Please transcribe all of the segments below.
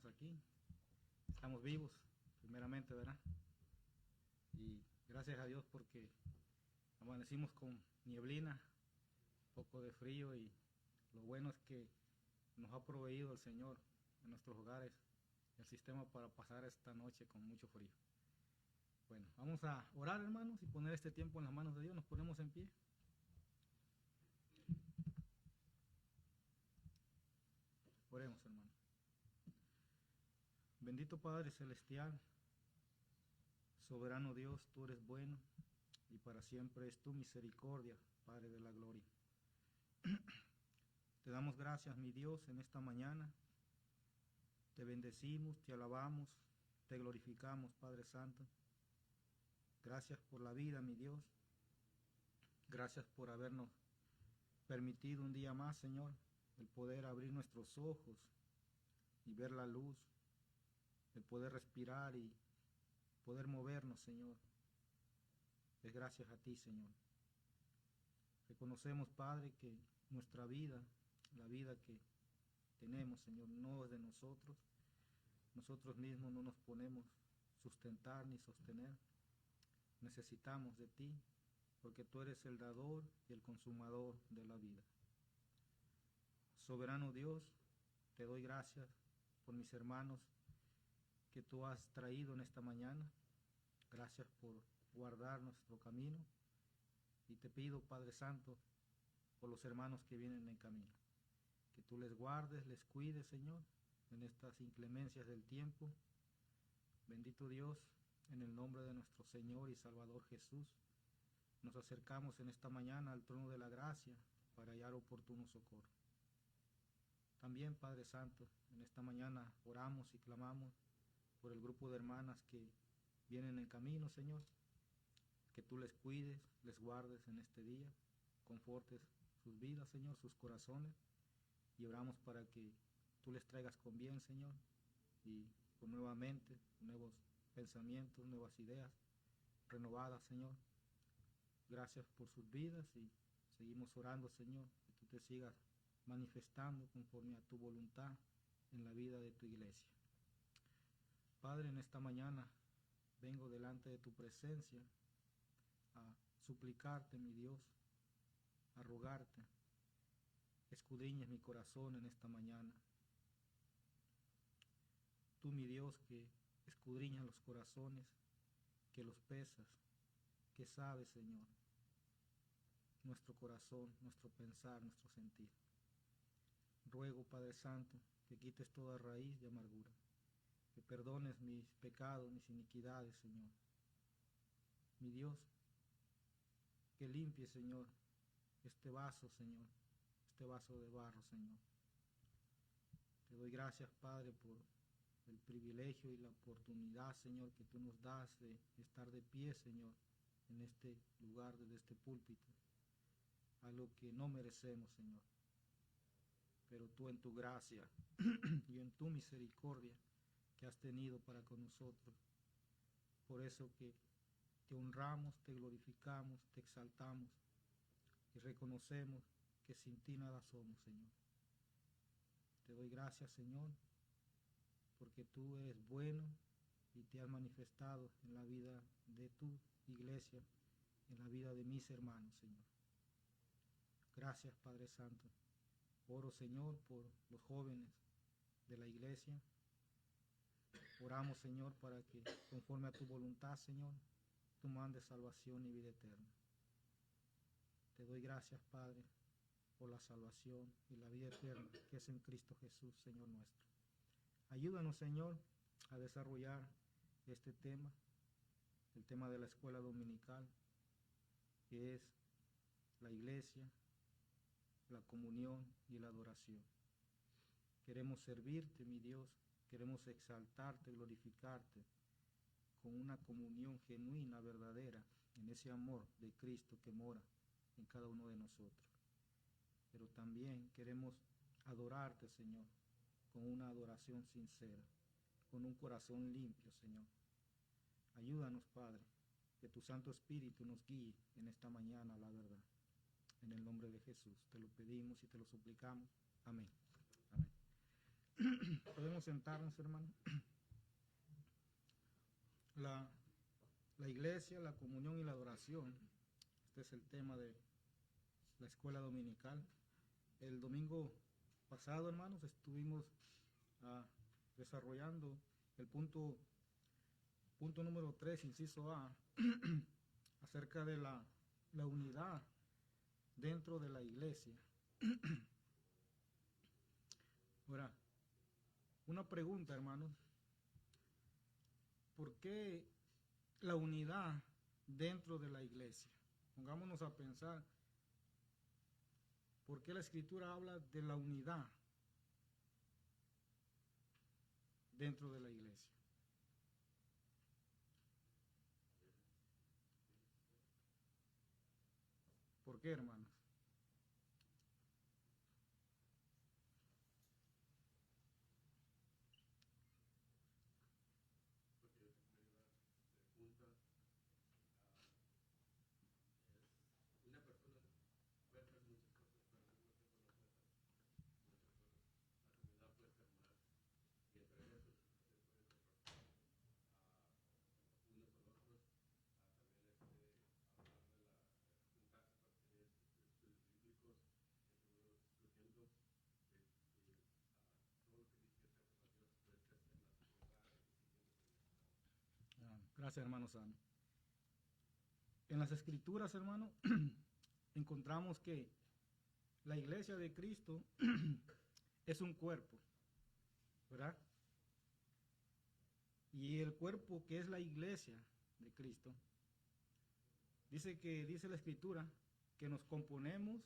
estamos aquí, estamos vivos, primeramente, ¿verdad? Y gracias a Dios porque amanecimos con nieblina, poco de frío, y lo bueno es que nos ha proveído el Señor en nuestros hogares el sistema para pasar esta noche con mucho frío. Bueno, vamos a orar, hermanos, y poner este tiempo en las manos de Dios. Nos ponemos en pie. Oremos, hermano. Bendito Padre Celestial, soberano Dios, tú eres bueno y para siempre es tu misericordia, Padre de la gloria. Te damos gracias, mi Dios, en esta mañana. Te bendecimos, te alabamos, te glorificamos, Padre Santo. Gracias por la vida, mi Dios. Gracias por habernos permitido un día más, Señor, el poder abrir nuestros ojos y ver la luz, el poder respirar y poder movernos, Señor. Es gracias a ti, Señor. Reconocemos, Padre, que nuestra vida, la vida que tenemos, Señor, no es de nosotros. Nosotros mismos no nos podemos sustentar ni sostener. Necesitamos de ti, porque tú eres el dador y el consumador de la vida. Soberano Dios, te doy gracias por mis hermanos que tú has traído en esta mañana. Gracias por guardar nuestro camino. Y te pido, Padre Santo, por los hermanos que vienen en camino, que tú les guardes, les cuides, Señor, en estas inclemencias del tiempo. Bendito Dios, en el nombre de nuestro Señor y Salvador Jesús, nos acercamos en esta mañana al trono de la gracia para hallar oportuno socorro. También, Padre Santo, en esta mañana oramos y clamamos por el grupo de hermanas que vienen en camino, Señor, que tú les cuides, les guardes en este día, confortes sus vidas, Señor, sus corazones, y oramos para que tú les traigas con bien, Señor, y con nuevamente nuevos pensamientos, nuevas ideas renovadas, Señor. Gracias por sus vidas y seguimos orando, Señor, que tú te sigas manifestando conforme a tu voluntad en la vida de tu iglesia. Padre, en esta mañana vengo delante de tu presencia a suplicarte, mi Dios, a rogarte, escudriñes mi corazón en esta mañana. Tú, mi Dios, que escudriñas los corazones, que los pesas, que sabes, Señor, nuestro corazón, nuestro pensar, nuestro sentir. Ruego, Padre Santo, que quites toda raíz de amargura, que perdones mis pecados, mis iniquidades, Señor. Mi Dios, que limpie, Señor, este vaso, Señor, este vaso de barro, Señor. Te doy gracias, Padre, por el privilegio y la oportunidad, Señor, que tú nos das de estar de pie, Señor, en este lugar, desde este púlpito, algo que no merecemos, Señor. Pero tú en tu gracia y en tu misericordia que has tenido para con nosotros, por eso que te honramos, te glorificamos, te exaltamos y reconocemos que sin ti nada somos, Señor. Te doy gracias, Señor, porque tú eres bueno y te has manifestado en la vida de tu iglesia, en la vida de mis hermanos, Señor. Gracias, Padre Santo. Oro, Señor, por los jóvenes de la iglesia. Oramos, Señor, para que conforme a tu voluntad, Señor, tú mandes salvación y vida eterna. Te doy gracias, Padre, por la salvación y la vida eterna que es en Cristo Jesús, Señor nuestro. Ayúdanos, Señor, a desarrollar este tema, el tema de la escuela dominical, que es la iglesia, la comunión y la adoración. Queremos servirte, mi Dios, queremos exaltarte, glorificarte, con una comunión genuina, verdadera, en ese amor de Cristo que mora en cada uno de nosotros. Pero también queremos adorarte, Señor, con una adoración sincera, con un corazón limpio, Señor. Ayúdanos, Padre, que tu Santo Espíritu nos guíe en esta mañana a la verdad. En el nombre de Jesús te lo pedimos y te lo suplicamos. Amén. Amén. Podemos sentarnos, hermano. La, la iglesia, la comunión y la adoración. Este es el tema de la escuela dominical. El domingo pasado, hermanos, estuvimos desarrollando el punto número 3, inciso A, acerca de la unidad dentro de la iglesia. Ahora, una pregunta, hermanos. ¿Por qué la unidad dentro de la iglesia? Pongámonos a pensar, ¿por qué la Escritura habla de la unidad dentro de la iglesia? ¿Por qué, hermanos? Gracias, hermano Sam. En las Escrituras, hermano, encontramos que la iglesia de Cristo es un cuerpo, ¿verdad? Y el cuerpo que es la iglesia de Cristo, dice la Escritura que nos componemos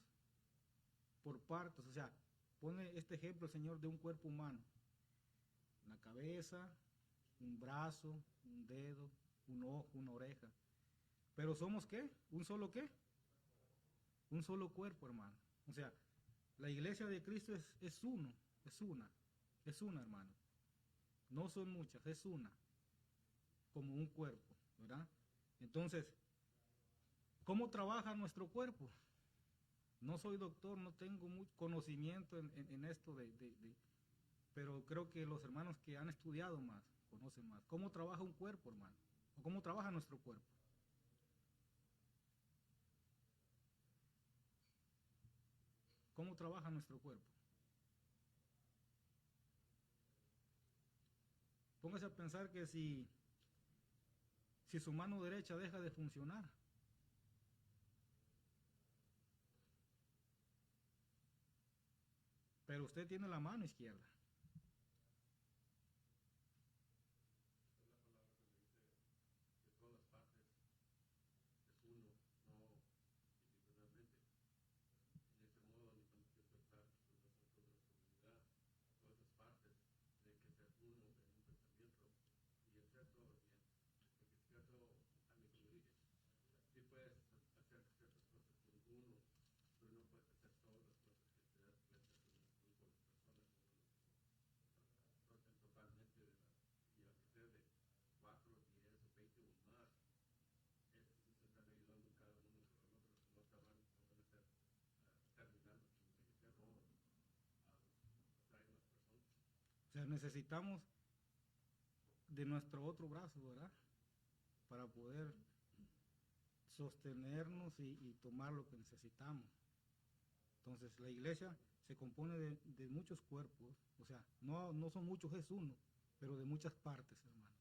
por partes. O sea, pone este ejemplo el Señor de un cuerpo humano: una cabeza, un brazo, un dedo, un ojo, una oreja. Pero somos ¿qué? ¿Un solo qué? Un solo cuerpo, hermano. O sea, la iglesia de Cristo es uno, es una, hermano. No son muchas, es una, como un cuerpo, ¿verdad? Entonces, ¿cómo trabaja nuestro cuerpo? No soy doctor, no tengo mucho conocimiento en esto pero creo que los hermanos que han estudiado más, conocen más. ¿Cómo trabaja un cuerpo, hermano? ¿O cómo trabaja nuestro cuerpo? ¿Cómo trabaja nuestro cuerpo? Póngase a pensar que si su mano derecha deja de funcionar, pero usted tiene la mano izquierda. O sea, necesitamos de nuestro otro brazo, ¿verdad? Para poder sostenernos y tomar lo que necesitamos. Entonces, la iglesia se compone de muchos cuerpos, o sea, no son muchos, es uno, pero de muchas partes, hermano.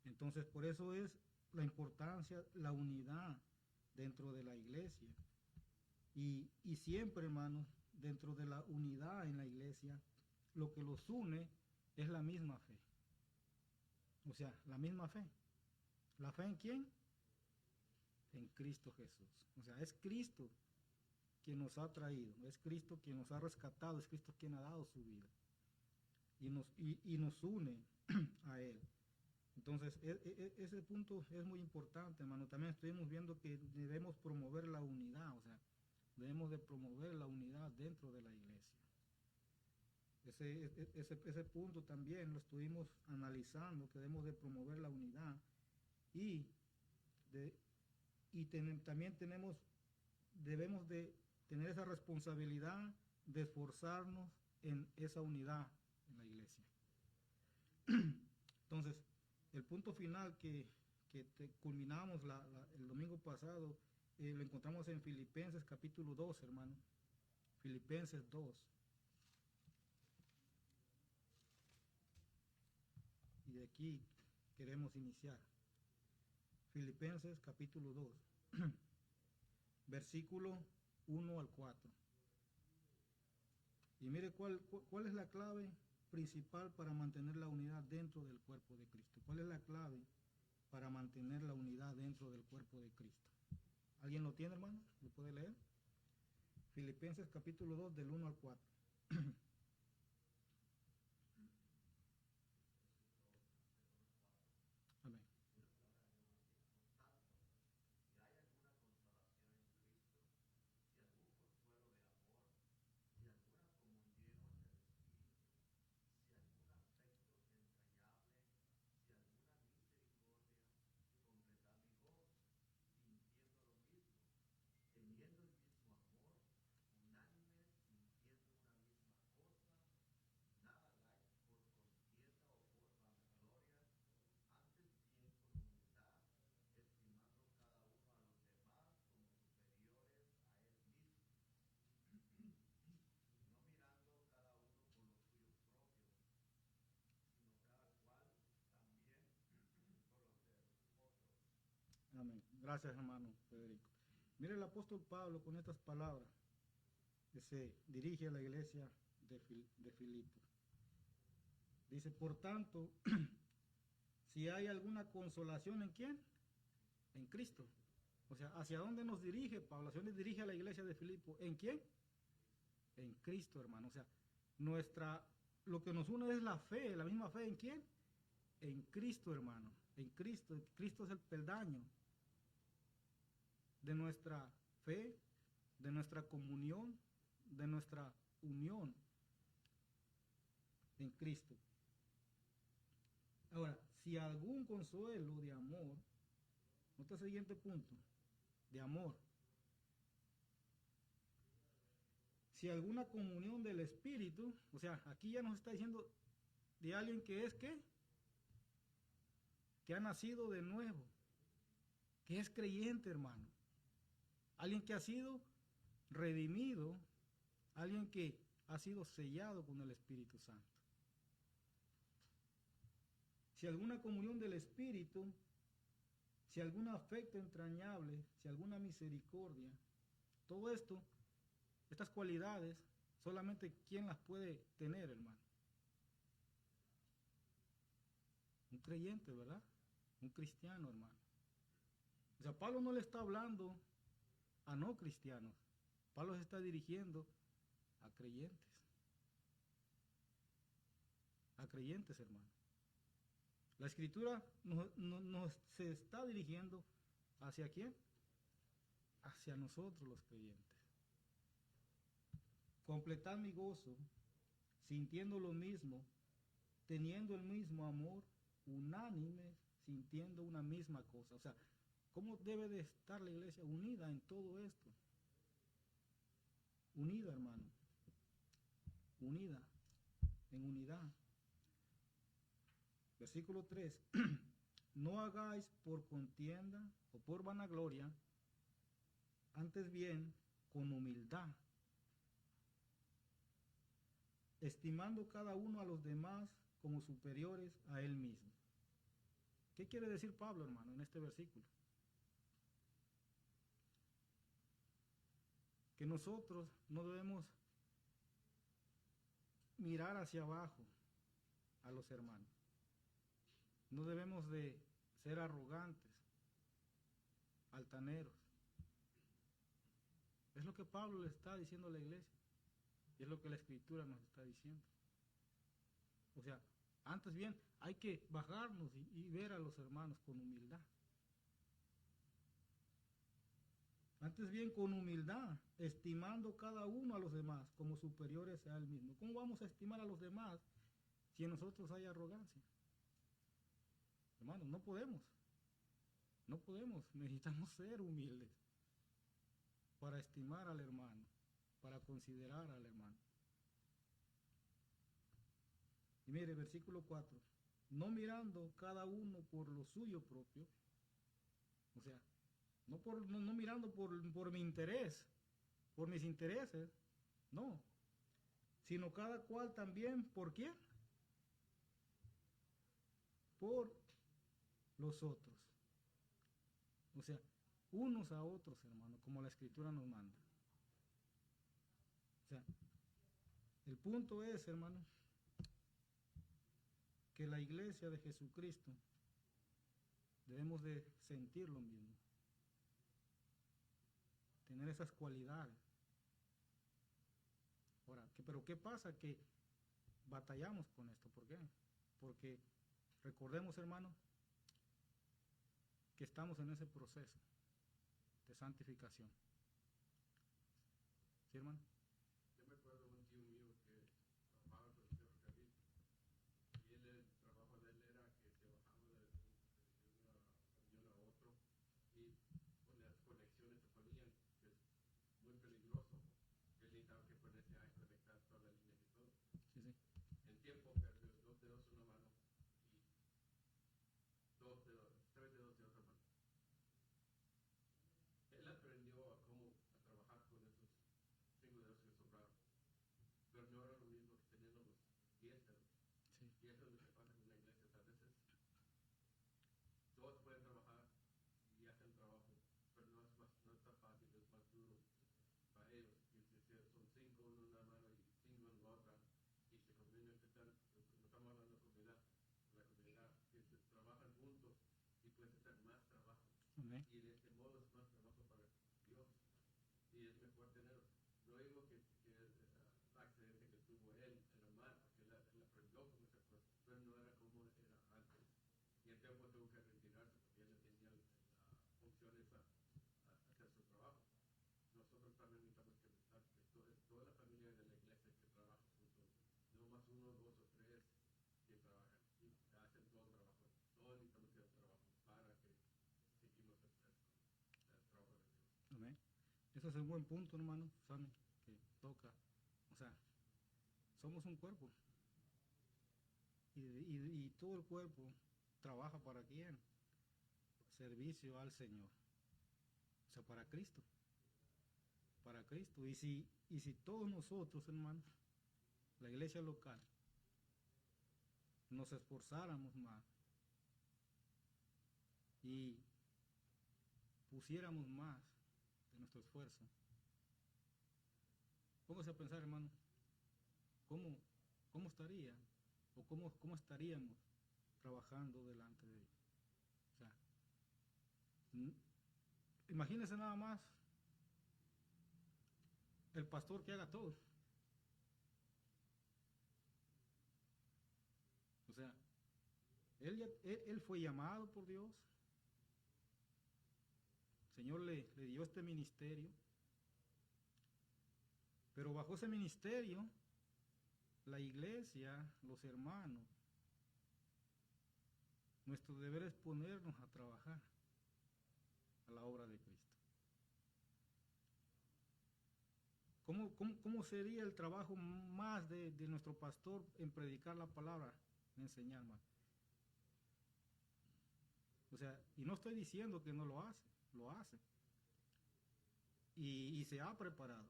Entonces, por eso es la importancia, la unidad dentro de la iglesia. Y siempre, hermano, dentro de la unidad en la iglesia, lo que los une es la misma fe. O sea, la misma fe. ¿La fe en quién? En Cristo Jesús. O sea, es Cristo quien nos ha traído, es Cristo quien nos ha rescatado, es Cristo quien ha dado su vida. Y nos une a Él. Entonces, ese punto es muy importante, hermano. También estuvimos viendo que debemos promover la unidad, o sea, debemos de promover la unidad dentro de la iglesia. Ese punto también lo estuvimos analizando, que debemos de promover la unidad también debemos de tener esa responsabilidad de esforzarnos en esa unidad en la iglesia. Entonces, el punto final que culminamos el domingo pasado, lo encontramos en Filipenses capítulo 2, hermano. Filipenses 2. Y de aquí queremos iniciar. Filipenses capítulo 2, versículo 1 al 4. Y mire cuál es la clave principal para mantener la unidad dentro del cuerpo de Cristo. ¿Cuál es la clave para mantener la unidad dentro del cuerpo de Cristo? ¿Alguien lo tiene, hermano? ¿Lo puede leer? Filipenses capítulo 2 del 1 al 4. Amén. Amén. Gracias, hermano Federico. Mire el apóstol Pablo con estas palabras que se dirige a la iglesia de Filipo. Dice, por tanto, si hay alguna consolación en quién, en Cristo. O sea, ¿hacia dónde nos dirige Pablo? ¿Hacia dónde dirige a la iglesia de Filipo? ¿En quién? En Cristo, hermano. O sea, lo que nos une es la fe, la misma fe. ¿En quién? En Cristo, hermano. En Cristo. Cristo es el peldaño de nuestra fe, de nuestra comunión, de nuestra unión en Cristo. Ahora, si algún consuelo de amor, nota el siguiente punto, de amor. Si alguna comunión del Espíritu, o sea, aquí ya nos está diciendo de alguien que es ¿qué? Que ha nacido de nuevo, que es creyente, hermano. Alguien que ha sido redimido, alguien que ha sido sellado con el Espíritu Santo. Si alguna comunión del Espíritu, si algún afecto entrañable, si alguna misericordia, todo esto, estas cualidades, solamente ¿quién las puede tener, hermano? Un creyente, ¿verdad? Un cristiano, hermano. O sea, Pablo no le está hablando a no cristianos. Pablo se está dirigiendo a creyentes. A creyentes, hermano. La escritura nos se está dirigiendo ¿hacia quién? Hacia nosotros los creyentes. Completad mi gozo, sintiendo lo mismo, teniendo el mismo amor, unánimes, sintiendo una misma cosa. O sea, ¿cómo debe de estar la iglesia unida en todo esto? Unida, hermano. Unida, en unidad. Versículo 3. No hagáis por contienda o por vanagloria, antes bien con humildad, estimando cada uno a los demás como superiores a él mismo. ¿Qué quiere decir Pablo, hermano, en este versículo? Que nosotros no debemos mirar hacia abajo a los hermanos. No debemos de ser arrogantes, altaneros. Es lo que Pablo le está diciendo a la iglesia. Y es lo que la Escritura nos está diciendo. O sea, antes bien, hay que bajarnos y ver a los hermanos con humildad. Antes bien, con humildad, estimando cada uno a los demás como superiores a él mismo. ¿Cómo vamos a estimar a los demás si en nosotros hay arrogancia? Hermanos, no podemos. No podemos. Necesitamos ser humildes para estimar al hermano, para considerar al hermano. Y mire, versículo 4. no mirando cada uno por lo suyo propio, o sea, no mirando por mi interés, por mis intereses, no, sino cada cual también, ¿por quién? Por los otros. O sea, unos a otros, hermano, como la Escritura nos manda. O sea, el punto es, hermano, que la iglesia de Jesucristo debemos de sentir lo mismo, tener esas cualidades. Ahora, pero ¿qué pasa? Que batallamos con esto. ¿Por qué? Porque recordemos, hermano, que estamos en ese proceso de santificación. ¿Sí, hermano? Yo me acuerdo de un tío mío que trabajaba con el ferrocarril y el trabajo de él era que se bajaba de un avión a otro y con las conexiones se ponían, que es muy peligroso. Él necesitaba que ponerse a conectar todas las líneas y todo. Sí, sí. En tiempo perdió 2 dedos en una mano y 3 dedos de otra mano. Él aprendió a cómo a trabajar con esos 5 dedos que sobraron, pero no era lo mismo que teniendo los 10 dedos. Sí. Y eso es lo que pasa en una iglesia. A veces todos pueden trabajar y hacen trabajo, pero no es tan fácil, es más duro para ellos. Y son 5 en una mano y 5 en la otra, y se conviene que no estamos hablando de comunidad, la comunidad que se trabajan juntos y puedes hacer más trabajo. Amén. Y de este modo es más trabajo para Dios. Y es mejor tener, no digo que el accidente que tuvo él era mal, porque él aprendió con esa cosa, pero no era como era antes. Y el tiempo tuvo que retirarse porque él tenía la función esa a hacer su trabajo. Nosotros también necesitamos que estar, es toda la familia de la iglesia que trabaja juntos, no más 1, 2 o 3 que trabajan y hacen todo el trabajo. Todos necesitamos hacer trabajo para que seguimos el trabajo de Dios. Amén. Eso es un buen punto, hermano, ¿saben? Que toca. O sea, somos un cuerpo. Y todo el cuerpo trabaja para quién? Servicio al Señor. O sea, para Cristo. Para Cristo. Y si todos nosotros, hermano, la iglesia local, nos esforzáramos más y pusiéramos más de nuestro esfuerzo, póngase a pensar, hermano, cómo estaría o cómo estaríamos trabajando delante de Dios. O sea, imagínense nada más el pastor que haga todo. O sea, él fue llamado por Dios. El Señor le dio este ministerio. Pero bajo ese ministerio, la iglesia, los hermanos, nuestro deber es ponernos a trabajar a la obra de Cristo. ¿Cómo sería el trabajo más de nuestro pastor en predicar la palabra, en enseñar más? O sea, y no estoy diciendo que no lo hace, lo hace. Y se ha preparado.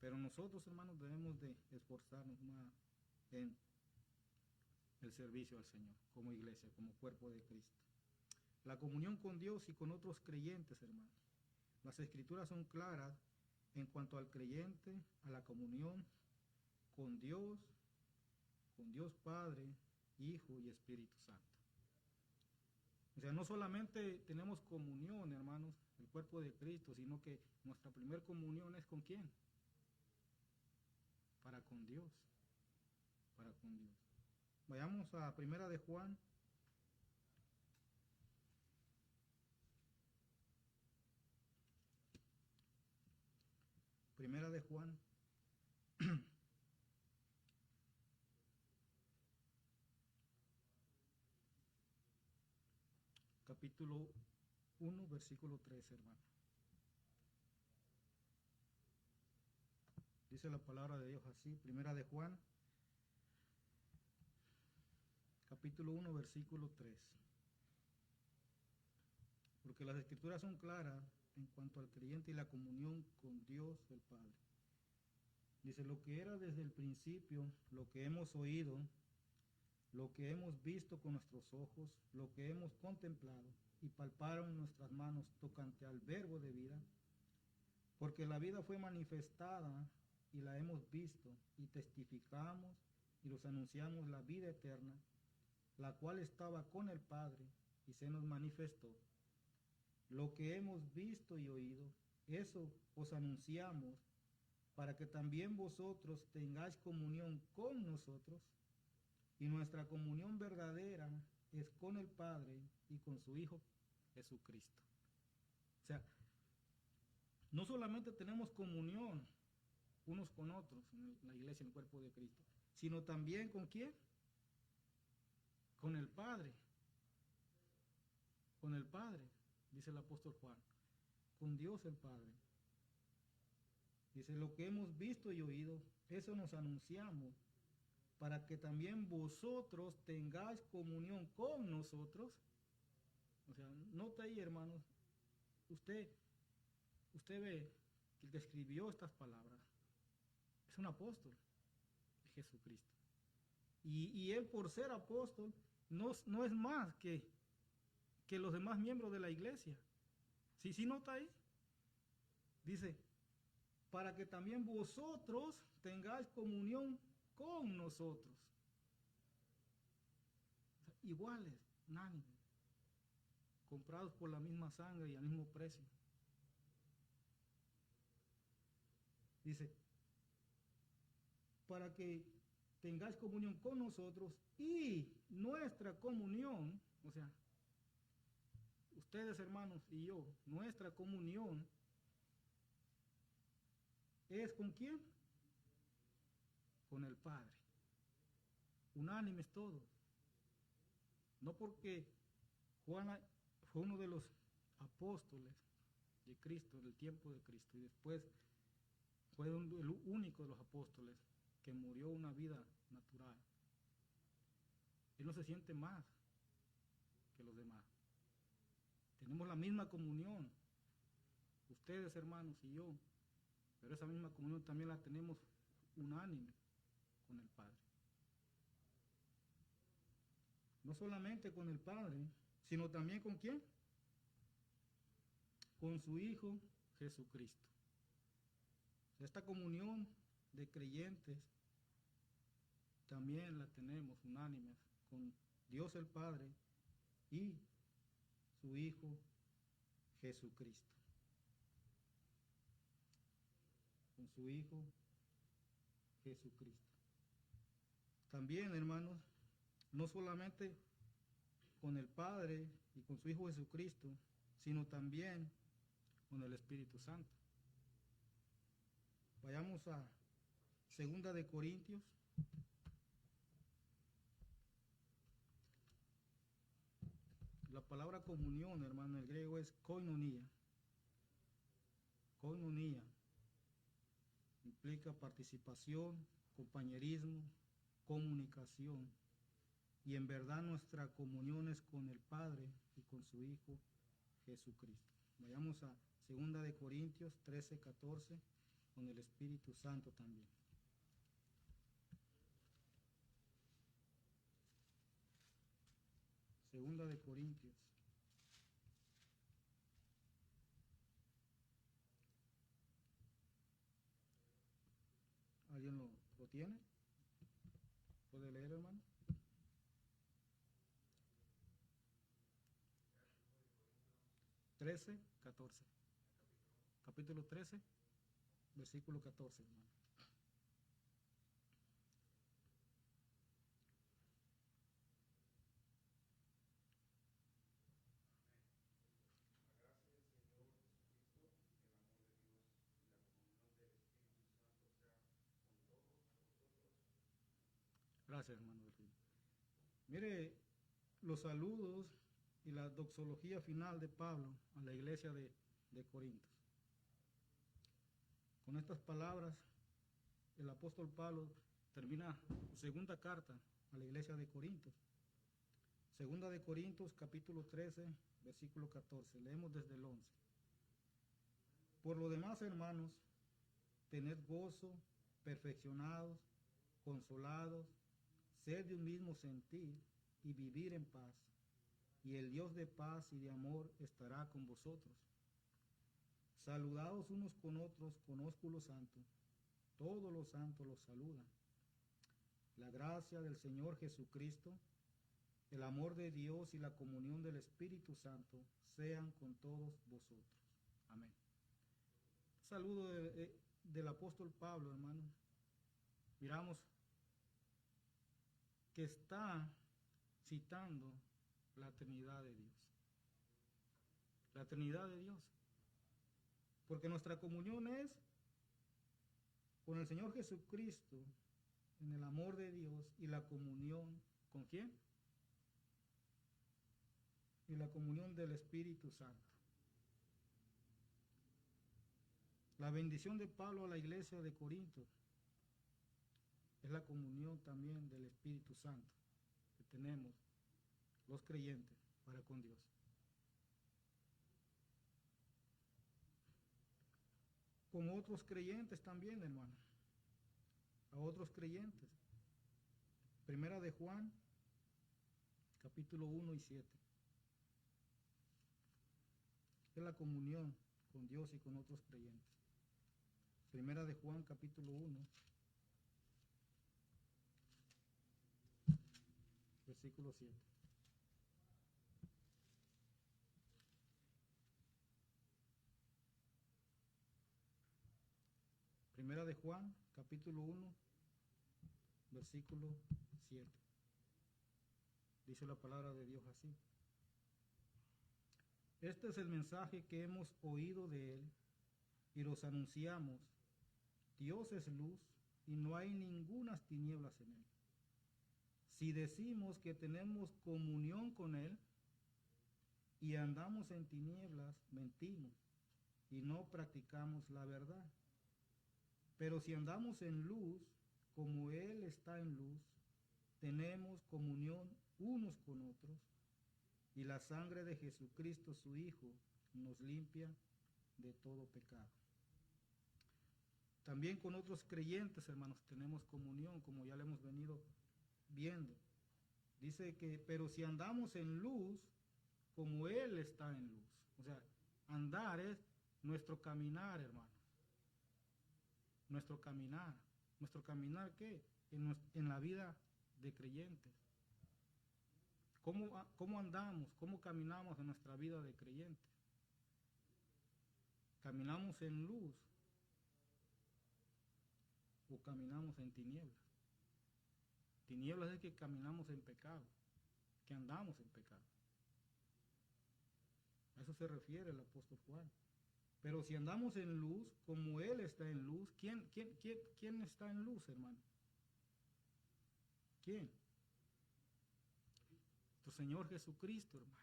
Pero nosotros, hermanos, debemos de esforzarnos más en el servicio al Señor, como iglesia, como cuerpo de Cristo. La comunión con Dios y con otros creyentes, hermanos. Las escrituras son claras en cuanto al creyente, a la comunión con Dios Padre, Hijo y Espíritu Santo. O sea, no solamente tenemos comunión, hermanos, el cuerpo de Cristo, sino que nuestra primer comunión es ¿con quién? Para con Dios. Para con Dios. Vayamos a Primera de Juan. Primera de Juan. Capítulo 1, versículo 3, hermano. Dice la palabra de Dios así, Primera de Juan, capítulo 1, versículo 3. Porque las escrituras son claras en cuanto al creyente y la comunión con Dios el Padre. Dice, lo que era desde el principio, lo que hemos oído, lo que hemos visto con nuestros ojos, lo que hemos contemplado y palparon nuestras manos tocante al verbo de vida, porque la vida fue manifestada y la hemos visto y testificamos y los anunciamos la vida eterna, la cual estaba con el Padre y se nos manifestó. Lo que hemos visto y oído, eso os anunciamos, para que también vosotros tengáis comunión con nosotros, y nuestra comunión verdadera es con el Padre y con su Hijo Jesucristo. O sea, no solamente tenemos comunión unos con otros en la iglesia, en el cuerpo de Cristo, sino también ¿con quién? Con el Padre. Con el Padre, dice el apóstol Juan, con Dios el Padre. Dice, lo que hemos visto y oído, eso nos anunciamos, para que también vosotros tengáis comunión con nosotros. O sea, nota ahí, hermanos, usted ve que el que escribió estas palabras es un apóstol de Jesucristo. Y él, por ser apóstol, no es más que los demás miembros de la iglesia. ¿Sí nota ahí? Dice, para que también vosotros tengáis comunión con nosotros. O sea, iguales, unánimes, comprados por la misma sangre y al mismo precio. Dice, para que tengáis comunión con nosotros y nuestra comunión, o sea, ustedes hermanos y yo, nuestra comunión es ¿con quién? Con el Padre. Unánimes todos. No porque Juan fue uno de los apóstoles de Cristo, del tiempo de Cristo, y después fue el único de los apóstoles que murió una vida natural. Él no se siente más que los demás. Tenemos la misma comunión, ustedes hermanos y yo, pero esa misma comunión también la tenemos unánime con el Padre. No solamente con el Padre, sino también ¿con quién? Con su Hijo Jesucristo. Esta comunión de creyentes también la tenemos unánimes con Dios el Padre y su Hijo Jesucristo. Con su Hijo Jesucristo. También, hermanos, no solamente con el Padre y con su Hijo Jesucristo, sino también con el Espíritu Santo. Vayamos a 2 de Corintios. La palabra comunión, hermano, en el griego es koinonia. Koinonia implica participación, compañerismo, comunicación. Y en verdad nuestra comunión es con el Padre y con su Hijo Jesucristo. Vayamos a 2 de Corintios 13, 14, con el Espíritu Santo también. Segunda de Corintios. ¿Alguien lo tiene? ¿Puede leer, hermano? Capítulo 13, versículo 14, hermano. Gracias, hermano. Mire, los saludos y la doxología final de Pablo a la iglesia de Corintios. Con estas palabras, el apóstol Pablo termina su segunda carta a la iglesia de Corintios. Segunda de Corintios, capítulo 13, versículo 14. Leemos desde el 11. Por lo demás, hermanos, tened gozo, perfeccionados, consolados, sed de un mismo sentir y vivir en paz. Y el Dios de paz y de amor estará con vosotros. Saludaos unos con otros con ósculo santo. Todos los santos los saludan. La gracia del Señor Jesucristo, el amor de Dios y la comunión del Espíritu Santo sean con todos vosotros. Amén. Saludo del apóstol Pablo, hermano. Miramos que está citando la Trinidad de Dios. La Trinidad de Dios. Porque nuestra comunión es con el Señor Jesucristo, en el amor de Dios y la comunión, ¿con quién? Y la comunión del Espíritu Santo. La bendición de Pablo a la iglesia de Corinto es la comunión también del Espíritu Santo que tenemos los creyentes para con Dios. Con otros creyentes también, hermano. A otros creyentes. Primera de Juan, capítulo 1 y 7. Es la comunión con Dios y con otros creyentes. Primera de Juan, capítulo 1, versículo 7. Primera de Juan, capítulo 1, versículo 7. Dice la palabra de Dios así. Este es el mensaje que hemos oído de Él y los anunciamos. Dios es luz y no hay ninguna tinieblas en Él. Si decimos que tenemos comunión con Él y andamos en tinieblas, mentimos y no practicamos la verdad. Pero si andamos en luz, como Él está en luz, tenemos comunión unos con otros, y la sangre de Jesucristo, su Hijo, nos limpia de todo pecado. También con otros creyentes, hermanos, tenemos comunión, como ya le hemos venido viendo. Dice que, pero si andamos en luz, como Él está en luz. O sea, andar es nuestro caminar, hermano. Nuestro caminar. ¿Nuestro caminar qué? En la vida de creyentes. ¿Cómo andamos? ¿Cómo caminamos en nuestra vida de creyentes? ¿Caminamos en luz o caminamos en tinieblas? Tinieblas es que caminamos en pecado, que andamos en pecado. A eso se refiere el apóstol Juan. Pero si andamos en luz, como Él está en luz, ¿quién está en luz, hermano? ¿Quién? Tu Señor Jesucristo, hermano.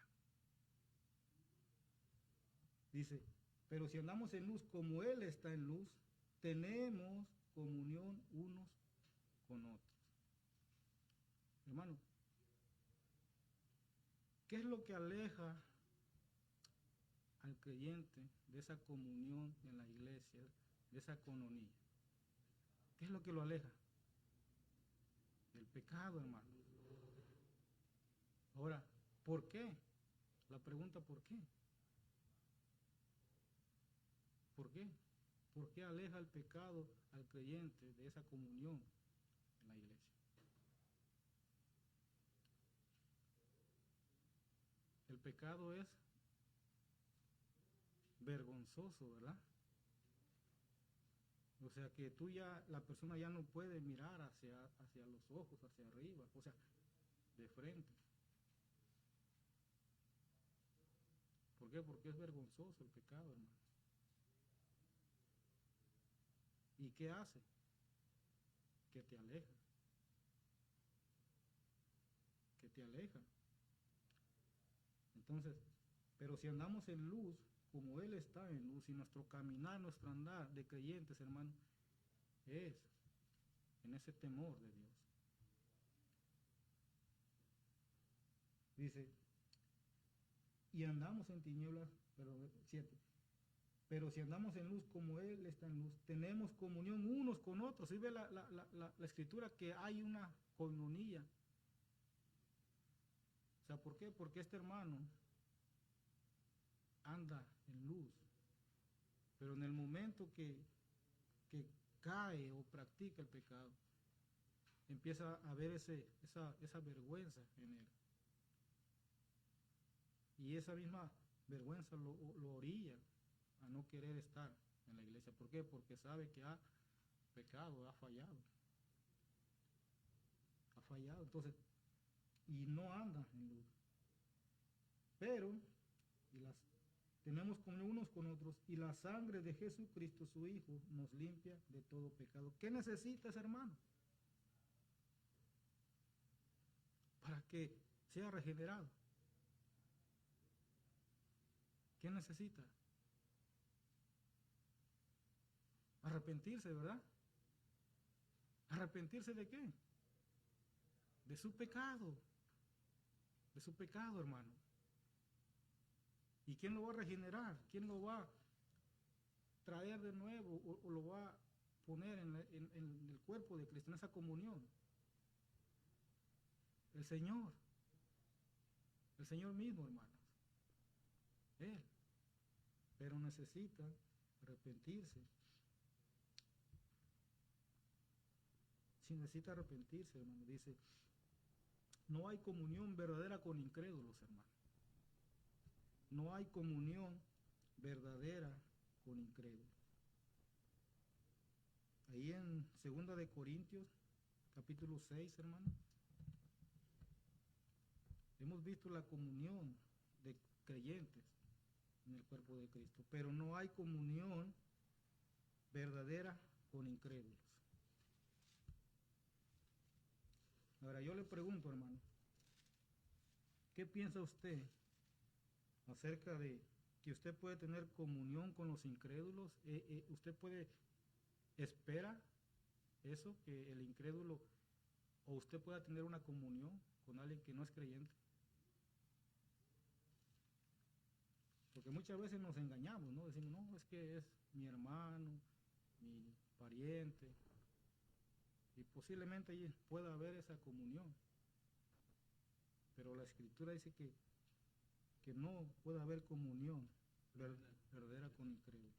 Dice, pero si andamos en luz como Él está en luz, tenemos comunión unos con otros. Hermano, ¿qué es lo que aleja al creyente de esa comunión en la iglesia, de esa coinonía? ¿Qué es lo que lo aleja? Del pecado, hermano. Ahora, ¿por qué? La pregunta, ¿por qué? ¿Por qué? ¿Por qué aleja el pecado al creyente de esa comunión en la iglesia? El pecado es vergonzoso, ¿verdad? O sea que la persona ya no puede mirar hacia los ojos, hacia arriba, o sea, de frente. ¿Por qué? Porque es vergonzoso el pecado, hermano. ¿Y qué hace? Que te aleja. Que te aleja. Entonces, pero si andamos en luz, como Él está en luz, y nuestro caminar, nuestro andar de creyentes, hermano, es en ese temor de Dios. Dice, y andamos en tinieblas, pero 7. Pero si andamos en luz como Él está en luz, tenemos comunión unos con otros. ¿Sí ve la escritura que hay una coinonía? O sea, ¿por qué? Porque este hermano anda en luz, pero en el momento que cae o practica el pecado, empieza a ver esa vergüenza en él. Y esa misma vergüenza lo orilla a no querer estar en la iglesia. ¿Por qué? Porque sabe que ha pecado, ha fallado. Ha fallado, entonces, y no anda en luz. Pero, tenemos comunión unos con otros, y la sangre de Jesucristo, su Hijo, nos limpia de todo pecado. ¿Qué necesitas, hermano? Para que sea regenerado. ¿Qué necesita? Arrepentirse, ¿verdad? ¿Arrepentirse de qué? De su pecado. De su pecado, hermano. ¿Y quién lo va a regenerar? ¿Quién lo va a traer de nuevo o lo va a poner en el cuerpo de Cristo, en esa comunión? El Señor. El Señor mismo, hermanos. Él. Pero necesita arrepentirse. Si necesita arrepentirse, hermano, dice, no hay comunión verdadera con incrédulos, hermano. No hay comunión verdadera con incrédulos. Ahí en 2 de Corintios, capítulo 6, hermano, hemos visto la comunión de creyentes en el cuerpo de Cristo, pero no hay comunión verdadera con incrédulos. Ahora yo le pregunto, hermano, ¿qué piensa usted acerca de que usted puede tener comunión con los incrédulos? ¿Usted espera eso, que el incrédulo, o usted pueda tener una comunión con alguien que no es creyente? Porque muchas veces nos engañamos, ¿no? Decimos, no, es que es mi hermano, mi pariente, y posiblemente allí pueda haber esa comunión. Pero la Escritura dice que no puede haber comunión verdadera con incrédulos.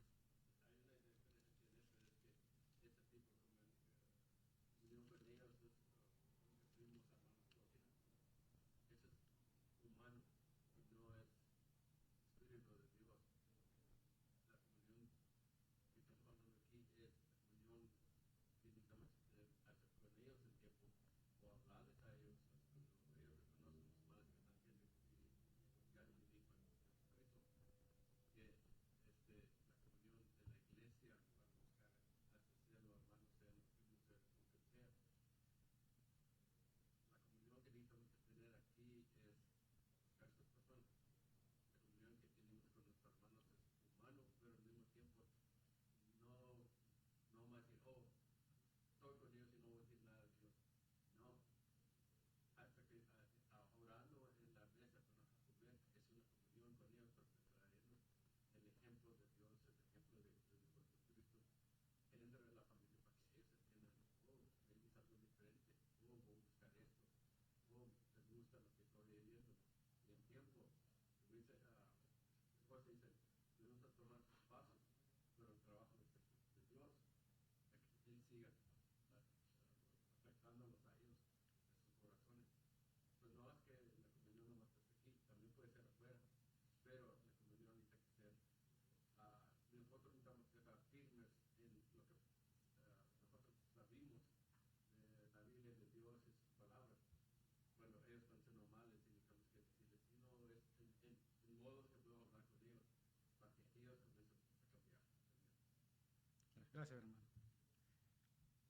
Gracias, hermano.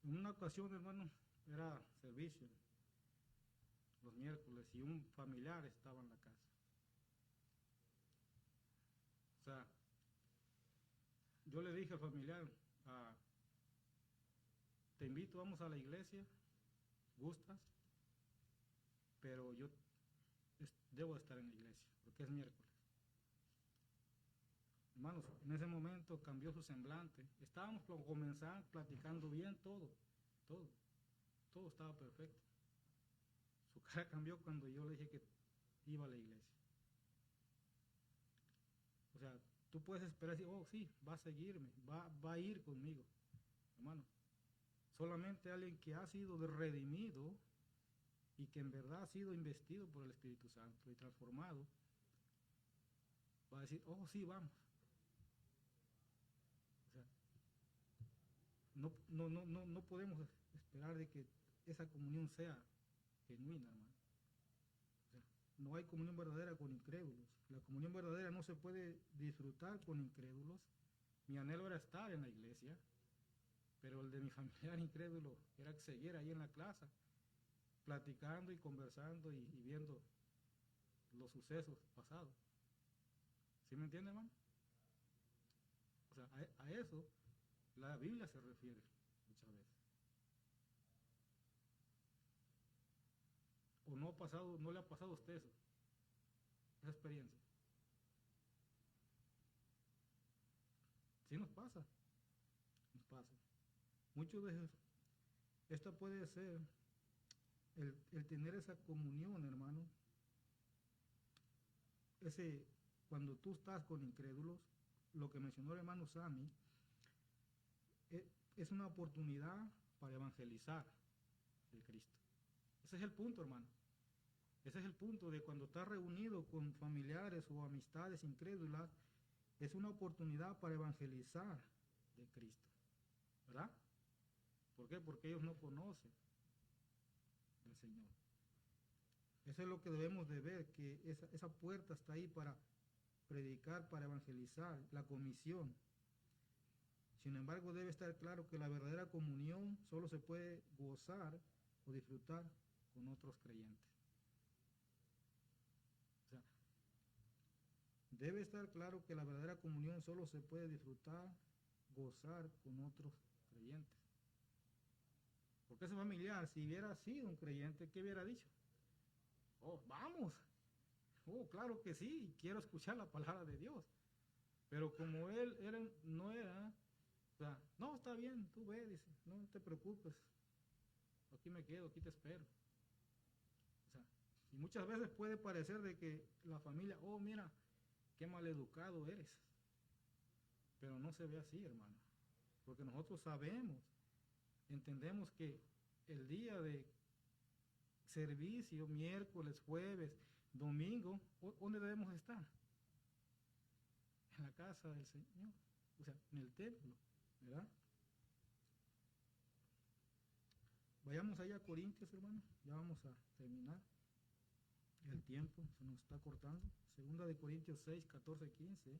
En una ocasión, hermano, era servicio los miércoles y un familiar estaba en la casa. O sea, yo le dije al familiar, te invito, vamos a la iglesia, ¿gustas? Pero yo debo estar en la iglesia, porque es miércoles. Hermanos, en ese momento cambió su semblante. Estábamos comenzando, platicando bien todo estaba perfecto. Su cara cambió cuando yo le dije que iba a la iglesia. O sea, tú puedes esperar y decir, oh sí, va a seguirme, va a ir conmigo. Hermano, solamente alguien que ha sido redimido y que en verdad ha sido investido por el Espíritu Santo y transformado, va a decir, oh sí, vamos. O sea, no podemos esperar de que esa comunión sea genuina, hermano. O sea, no hay comunión verdadera con incrédulos. La comunión verdadera no se puede disfrutar con incrédulos. Mi anhelo era estar en la iglesia, pero el de mi familiar incrédulo era seguir ahí en la clase, platicando y conversando y viendo los sucesos pasados. ¿Sí me entiende, hermano? O sea, a eso la Biblia se refiere muchas veces. ¿O no le ha pasado a usted eso? Esa experiencia. Sí nos pasa. Muchos de ellos, esta puede ser el tener esa comunión, hermano. Cuando tú estás con incrédulos, lo que mencionó el hermano Sammy, es una oportunidad para evangelizar de Cristo. Ese es el punto, hermano. Ese es el punto de cuando estás reunido con familiares o amistades incrédulas, es una oportunidad para evangelizar de Cristo, ¿verdad? ¿Por qué? Porque ellos no conocen del Señor. Eso es lo que debemos de ver, que esa puerta está ahí para predicar, para evangelizar, la comisión. Sin embargo, debe estar claro que la verdadera comunión solo se puede gozar o disfrutar con otros creyentes. O sea, debe estar claro que la verdadera comunión solo se puede disfrutar, gozar con otros creyentes. Porque ese familiar, si hubiera sido un creyente, ¿qué hubiera dicho? Oh, vamos. Oh, claro que sí, quiero escuchar la palabra de Dios. Pero como él no era, o sea, no, está bien, tú ve, dice, no te preocupes, aquí me quedo, aquí te espero. O sea, y muchas veces puede parecer de que la familia, oh, mira, qué maleducado eres. Pero no se ve así, hermano. Porque nosotros sabemos, entendemos que el día de servicio, miércoles, jueves, domingo, ¿dónde debemos estar? En la casa del Señor, o sea, en el templo, ¿verdad? Vayamos allá a Corintios, hermano, ya vamos a terminar. El tiempo se nos está cortando. Segunda de Corintios 6, 14, 15.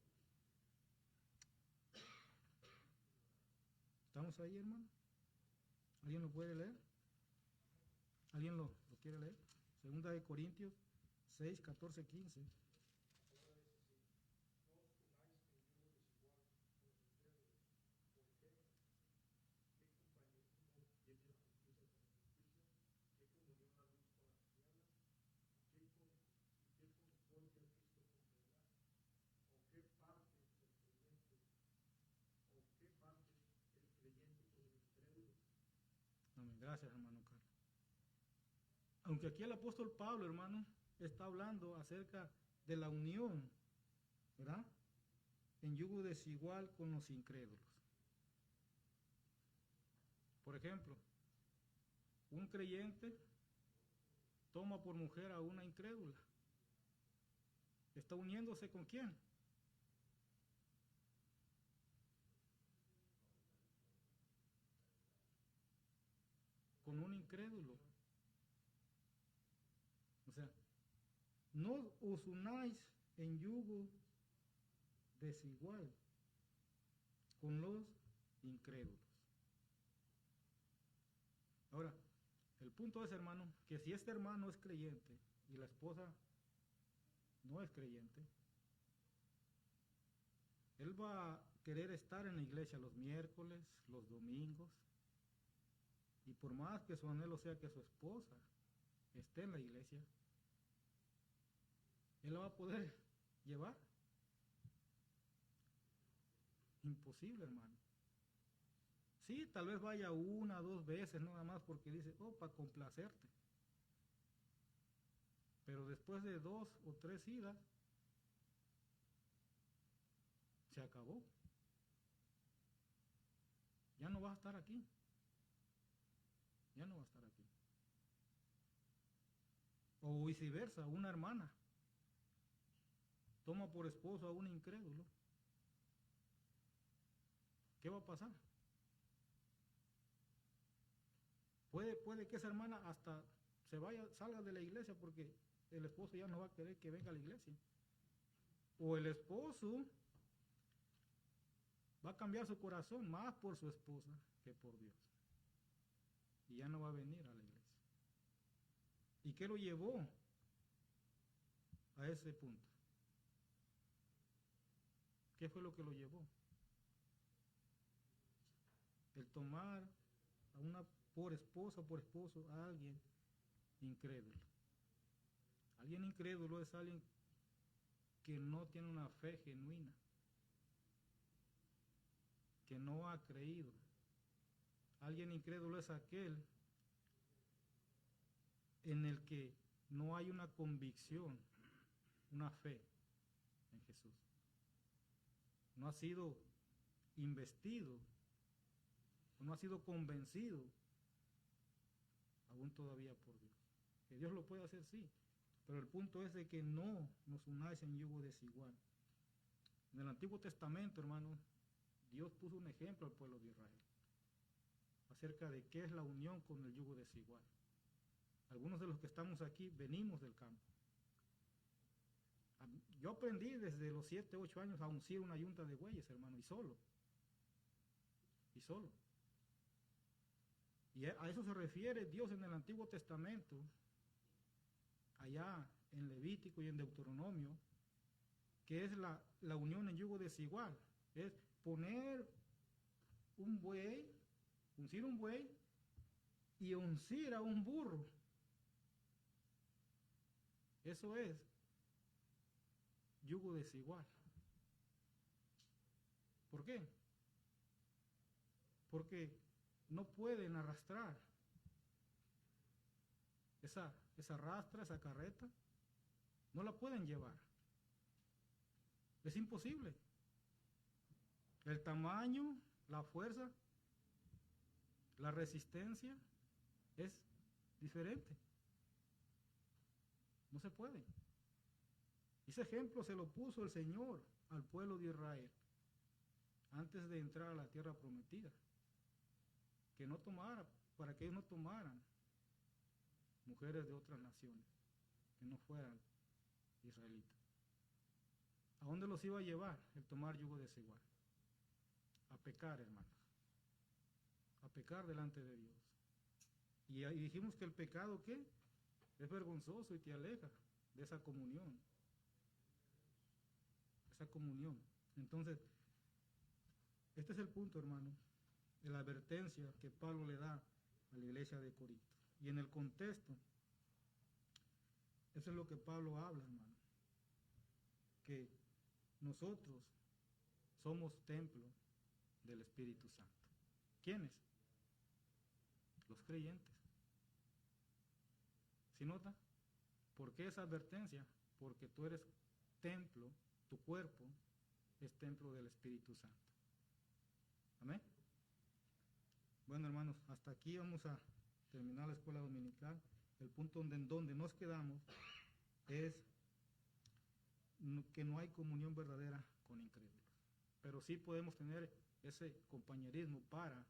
¿Estamos ahí, hermano? ¿Alguien lo puede leer? ¿Alguien lo quiere leer? Segunda de Corintios 6, 14, 15. Amén. Gracias, hermano Carlos. Aunque aquí el apóstol Pablo, hermano, está hablando acerca de la unión, ¿verdad? En yugo desigual con los incrédulos. Por ejemplo, un creyente toma por mujer a una incrédula. ¿Está uniéndose con quién? Con un incrédulo. O sea, no os unáis en yugo desigual con los incrédulos. Ahora, el punto es, hermano, que si este hermano es creyente y la esposa no es creyente, él va a querer estar en la iglesia los miércoles, los domingos, y por más que su anhelo sea que su esposa esté en la iglesia, Él la va a poder llevar. Imposible, hermano. Sí, tal vez vaya una, dos veces nada más porque dice, oh, para complacerte. Pero después de 2 o 3 idas, se acabó. Ya no va a estar aquí. Ya no va a estar aquí. O viceversa, una hermana toma por esposo a un incrédulo. ¿Qué va a pasar? Puede que esa hermana hasta salga de la iglesia porque el esposo ya no va a querer que venga a la iglesia. O el esposo va a cambiar su corazón más por su esposa que por Dios. Y ya no va a venir a la iglesia. ¿Y qué lo llevó a ese punto? ¿Qué fue lo que lo llevó? El tomar a una por esposa, por esposo, a alguien incrédulo. Alguien incrédulo es alguien que no tiene una fe genuina, que no ha creído. Alguien incrédulo es aquel en el que no hay una convicción, una fe en Jesús. No ha sido investido, no ha sido convencido aún todavía por Dios. Que Dios lo puede hacer, sí, pero el punto es de que no nos unáis en yugo desigual. En el Antiguo Testamento, hermano, Dios puso un ejemplo al pueblo de Israel acerca de qué es la unión con el yugo desigual. Algunos de los que estamos aquí venimos del campo. Yo aprendí desde los 7, 8 años a uncir una yunta de bueyes, hermano, y solo. Y a eso se refiere Dios en el Antiguo Testamento, allá en Levítico y en Deuteronomio, que es la unión en yugo desigual. Es poner un buey, uncir un buey y uncir a un burro. Eso es yugo desigual. ¿Por qué? Porque no pueden arrastrar esa rastra, esa carreta, no la pueden llevar. Es imposible. El tamaño, la fuerza, la resistencia es diferente. No se puede. Ese ejemplo se lo puso el Señor al pueblo de Israel antes de entrar a la tierra prometida. Que no tomara, para que ellos no tomaran mujeres de otras naciones, que no fueran israelitas. ¿A dónde los iba a llevar el tomar yugo desigual? A pecar, hermanos. A pecar delante de Dios. Y dijimos que el pecado, ¿qué? Es vergonzoso y te aleja de esa comunión. Esa comunión. Entonces, este es el punto, hermano, de la advertencia que Pablo le da a la iglesia de Corinto. Y en el contexto, eso es lo que Pablo habla, hermano, que nosotros somos templo del Espíritu Santo. ¿Quiénes? Los creyentes. ¿Sí nota? ¿Por qué esa advertencia? Porque tú eres templo, tu cuerpo es templo del Espíritu Santo. Amén. Bueno, hermanos, hasta aquí vamos a terminar la escuela dominical. El punto en donde nos quedamos es que no hay comunión verdadera con incrédulos. Pero sí podemos tener ese compañerismo para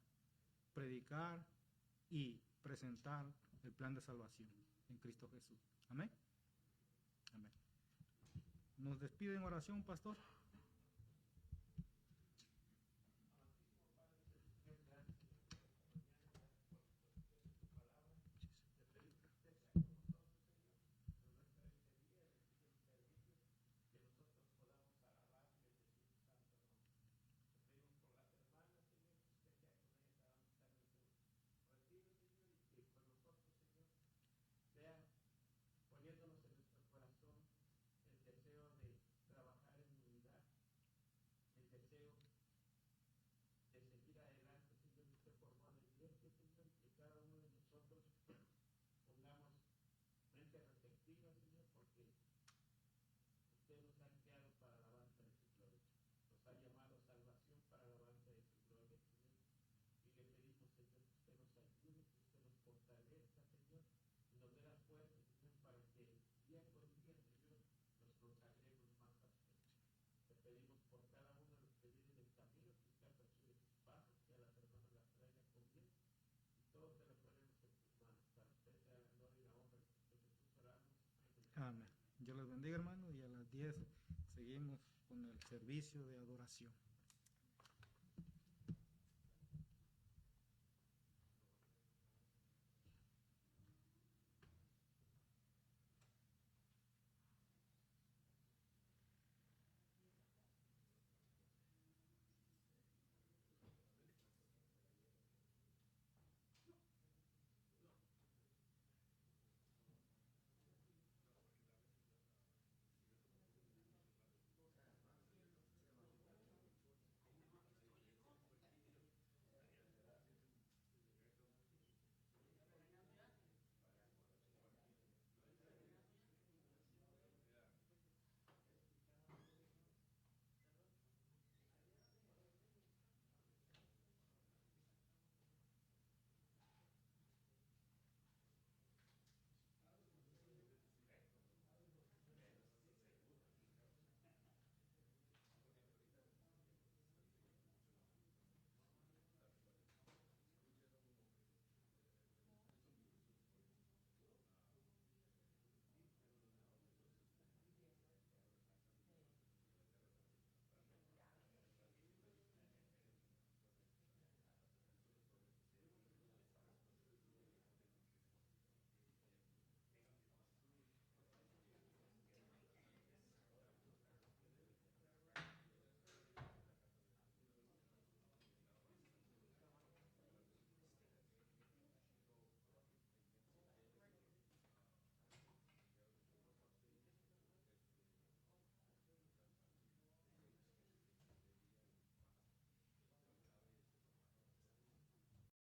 predicar y presentar el plan de salvación en Cristo Jesús. Amén. Amén. Nos despide en oración, pastor. Poniéndonos en nuestro corazón el Dios les bendiga, hermano, y a las 10 seguimos con el servicio de adoración.